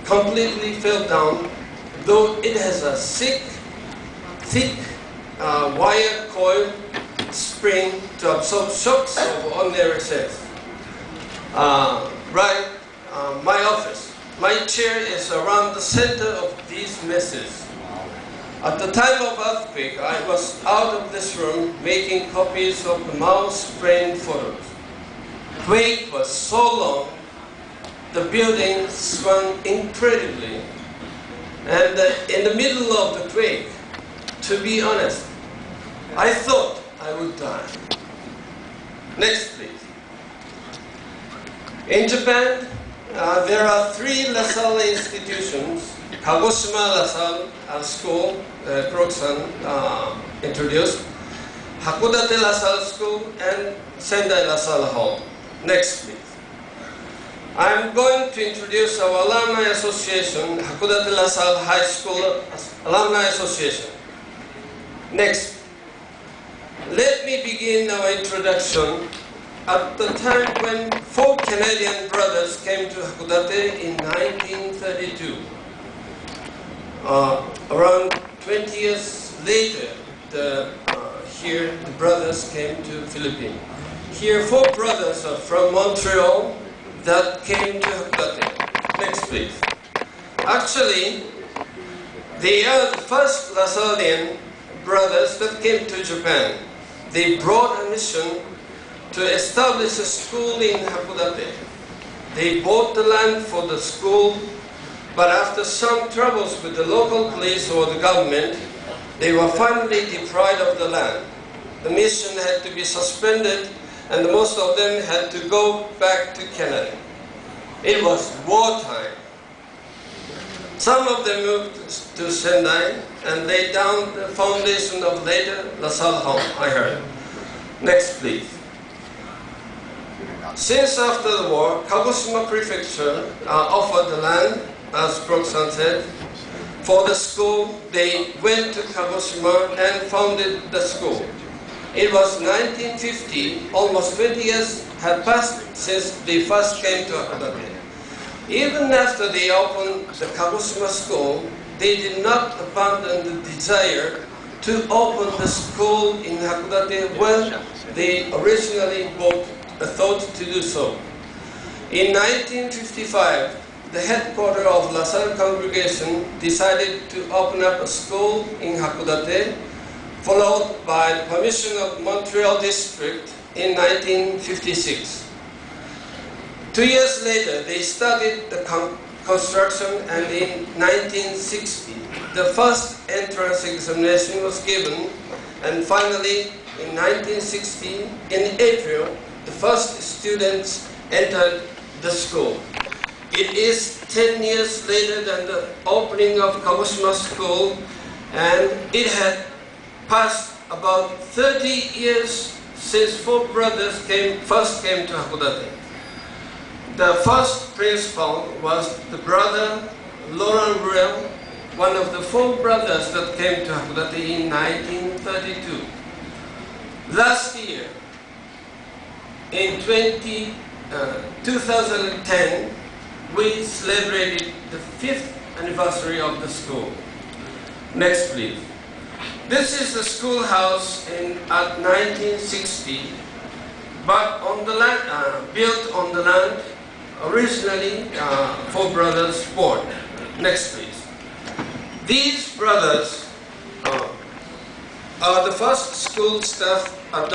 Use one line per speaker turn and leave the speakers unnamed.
completely fell down, though it has a thick wire coil spring to absorb shocks of ordinary size. My office. My chair is around the center of these messes. At the time of earthquake, I was out of this room making copies of the mouse-framed photos. Quake was so long, the building swung incredibly. And in the middle of the quake, to be honest, I thought I would die. Next, please. In Japan, there are 3 LaSalle institutions. Kagoshima LaSalle School, Krok-san introduced, Hakodate LaSalle School, and Sendai LaSalle Hall. Next, please. I'm going to introduce our Alumni Association, Hakodate LaSalle High School Alumni Association. Next. Let me begin our introduction at the time when 4 Canadian brothers came to Hakodate in 1932. Around 20 years later, the brothers came to the Philippines. Here, 4 brothers are from Montreal that came to Hakodate. Next, please. Actually, they are the first LaSallian brothers that came to Japan. They brought a mission to establish a school in Hakodate. They bought the land for the school, but after some troubles with the local police or the government, they were finally deprived of the land. The mission had to be suspended, and most of them had to go back to Canada. It was wartime. Some of them moved to Sendai and laid down the foundation of later LaSalle Home, I heard. Next, please. Since after the war, Kagoshima Prefecture offered the land, as Krok-san said, for the school. They went to Kagoshima and founded the school. It was 1950, almost 20 years had passed since they first came to Hakodate. Even after they opened the Kagoshima school, they did not abandon the desire to open the school in Hakodate when they originally thought to do so. In 1955, the headquarters of LaSalle congregation decided to open up a school in Hakodate, followed by the permission of Montreal district in 1956. 2 years later, they started the construction, and in 1960, the first entrance examination was given, and finally, in 1960, in April, the first students entered the school. It is 10 years later than the opening of Kagoshima School, and it had passed about 30 years since 4 brothers first came to Hakodate. The first principal was the brother Laurent Ruel, one of the 4 brothers that came to Hakodate in 1932. Last year, in 2010, we celebrated the 5th anniversary of the school. Next, please. This is the schoolhouse at 1960, but on the land, built on the land originally 4 brothers bought. Next, please. These brothers are the first school staff at